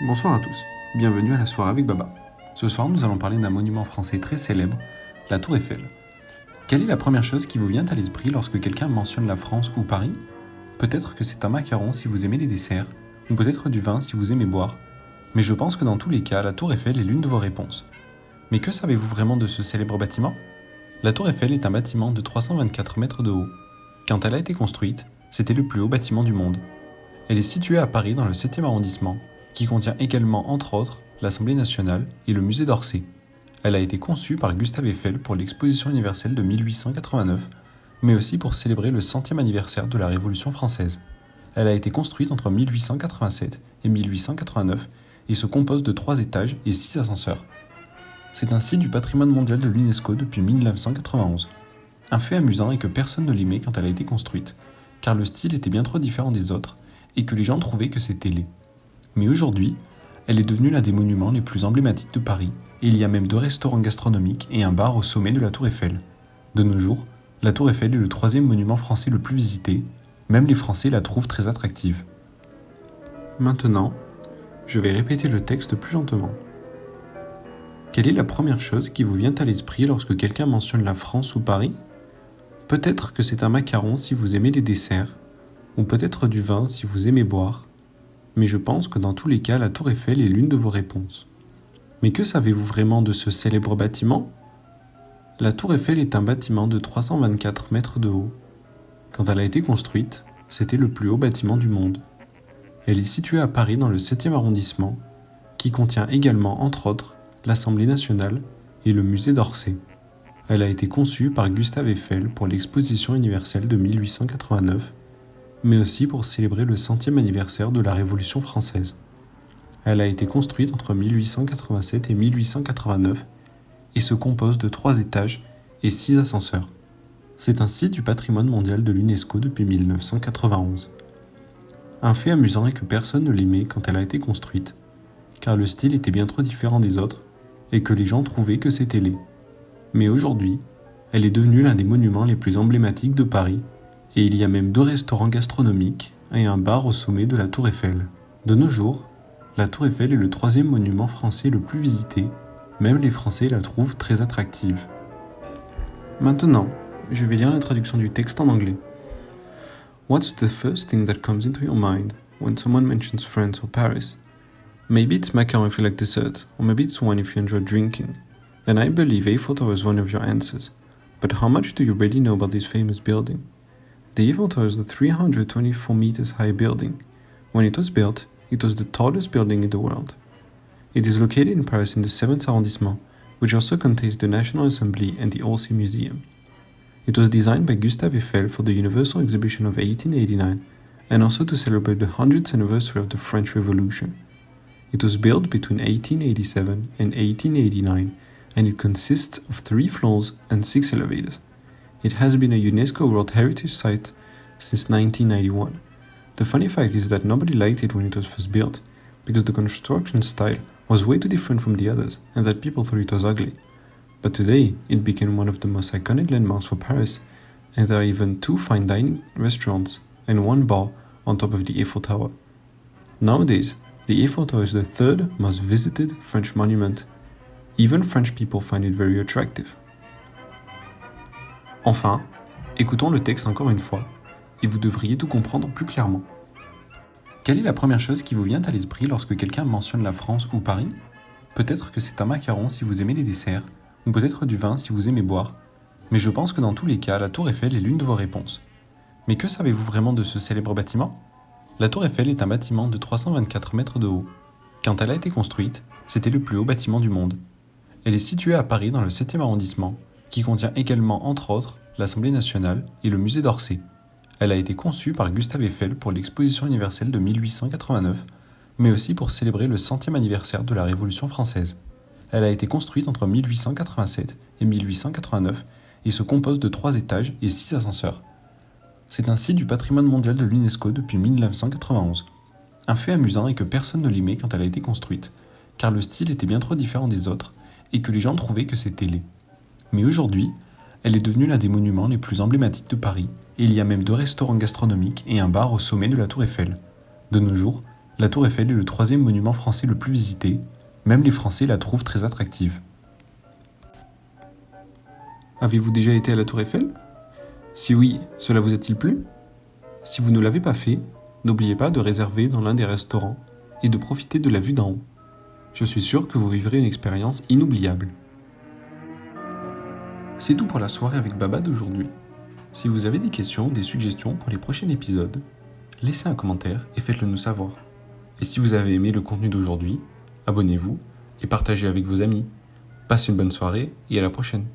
Bonsoir à tous, bienvenue à la soirée avec Baba. Ce soir, nous allons parler d'un monument français très célèbre, la Tour Eiffel. Quelle est la première chose qui vous vient à l'esprit lorsque quelqu'un mentionne la France ou Paris ? Peut-être que c'est un macaron si vous aimez les desserts, ou peut-être du vin si vous aimez boire. Mais je pense que dans tous les cas, la Tour Eiffel est l'une de vos réponses. Mais que savez-vous vraiment de ce célèbre bâtiment ? La Tour Eiffel est un bâtiment de 324 mètres de haut. Quand elle a été construite, c'était le plus haut bâtiment du monde. Elle est située à Paris dans le 7e arrondissement, qui contient également, entre autres, l'Assemblée nationale et le musée d'Orsay. Elle a été conçue par Gustave Eiffel pour l'exposition universelle de 1889, mais aussi pour célébrer le 100e anniversaire de la Révolution française. Elle a été construite entre 1887 et 1889 et se compose de 3 étages et 6 ascenseurs. C'est un site du patrimoine mondial de l'UNESCO depuis 1991. Un fait amusant est que personne ne l'aimait quand elle a été construite, car le style était bien trop différent des autres et que les gens trouvaient que c'était laid. Mais aujourd'hui, elle est devenue l'un des monuments les plus emblématiques de Paris, et il y a même 2 restaurants gastronomiques et un bar au sommet de la Tour Eiffel. De nos jours, la Tour Eiffel est le 3e monument français le plus visité, même les Français la trouvent très attractive. Maintenant, je vais répéter le texte plus lentement. Quelle est la première chose qui vous vient à l'esprit lorsque quelqu'un mentionne la France ou Paris ? Peut-être que c'est un macaron si vous aimez les desserts, ou peut-être du vin si vous aimez boire. Mais je pense que dans tous les cas, la Tour Eiffel est l'une de vos réponses. Mais que savez-vous vraiment de ce célèbre bâtiment ? La Tour Eiffel est un bâtiment de 324 mètres de haut. Quand elle a été construite, c'était le plus haut bâtiment du monde. Elle est située à Paris dans le 7e arrondissement, qui contient également, entre autres, l'Assemblée nationale et le musée d'Orsay. Elle a été conçue par Gustave Eiffel pour l'exposition universelle de 1889, mais aussi pour célébrer le 100e anniversaire de la Révolution française. Elle a été construite entre 1887 et 1889 et se compose de 3 étages et 6 ascenseurs. C'est un site du patrimoine mondial de l'UNESCO depuis 1991. Un fait amusant est que personne ne l'aimait quand elle a été construite, car le style était bien trop différent des autres et que les gens trouvaient que c'était laid. Mais aujourd'hui, elle est devenue l'un des monuments les plus emblématiques de Paris, et il y a même 2 restaurants gastronomiques et un bar au sommet de la Tour Eiffel. De nos jours, la Tour Eiffel est le 3e monument français le plus visité, même les Français la trouvent très attractive. Maintenant, je vais lire la traduction du texte en anglais. What's the first thing that comes into your mind when someone mentions France or Paris? Maybe it's macaron if you like dessert, or maybe it's wine if you enjoy drinking. And I believe Eiffel Tower is one of your answers. But how much do you really know about this famous building? The Eiffel Tower is a 324 meters high building. When it was built, it was the tallest building in the world. It is located in Paris in the 7th arrondissement, which also contains the National Assembly and the Orsay Museum. It was designed by Gustave Eiffel for the Universal Exhibition of 1889 and also to celebrate the 100th anniversary of the French Revolution. It was built between 1887 and 1889 and it consists of 3 floors and 6 elevators. It has been a UNESCO World Heritage Site since 1991. The funny fact is that nobody liked it when it was first built, because the construction style was way too different from the others, and that people thought it was ugly. But today, it became one of the most iconic landmarks for Paris, and there are even 2 fine dining restaurants and 1 bar on top of the Eiffel Tower. Nowadays, the Eiffel Tower is the 3rd most visited French monument. Even French people find it very attractive. Enfin, écoutons le texte encore une fois, et vous devriez tout comprendre plus clairement. Quelle est la première chose qui vous vient à l'esprit lorsque quelqu'un mentionne la France ou Paris ? Peut-être que c'est un macaron si vous aimez les desserts, ou peut-être du vin si vous aimez boire. Mais je pense que dans tous les cas, la Tour Eiffel est l'une de vos réponses. Mais que savez-vous vraiment de ce célèbre bâtiment ? La Tour Eiffel est un bâtiment de 324 mètres de haut. Quand elle a été construite, c'était le plus haut bâtiment du monde. Elle est située à Paris dans le 7e arrondissement, qui contient également, entre autres, l'Assemblée nationale et le musée d'Orsay. Elle a été conçue par Gustave Eiffel pour l'exposition universelle de 1889, mais aussi pour célébrer le 100e anniversaire de la Révolution française. Elle a été construite entre 1887 et 1889 et se compose de 3 étages et 6 ascenseurs. C'est un site du patrimoine mondial de l'UNESCO depuis 1991. Un fait amusant est que personne ne l'aimait quand elle a été construite, car le style était bien trop différent des autres et que les gens trouvaient que c'était laid. Mais aujourd'hui, elle est devenue l'un des monuments les plus emblématiques de Paris, et il y a même 2 restaurants gastronomiques et un bar au sommet de la Tour Eiffel. De nos jours, La Tour Eiffel est le troisième monument français le plus visité. Même les Français la trouvent très attractive. Avez-vous déjà été à la Tour Eiffel? Si oui, cela vous a-t-il plu? Si vous ne l'avez pas fait, n'oubliez pas de réserver dans l'un des restaurants et de profiter de la vue d'en haut. Je suis sûr que vous vivrez une expérience inoubliable. C'est tout pour la soirée avec Baba d'aujourd'hui. Si vous avez des questions ou des suggestions pour les prochains épisodes, laissez un commentaire et faites-le nous savoir. Et si vous avez aimé le contenu d'aujourd'hui, abonnez-vous et partagez avec vos amis. Passez une bonne soirée et à la prochaine.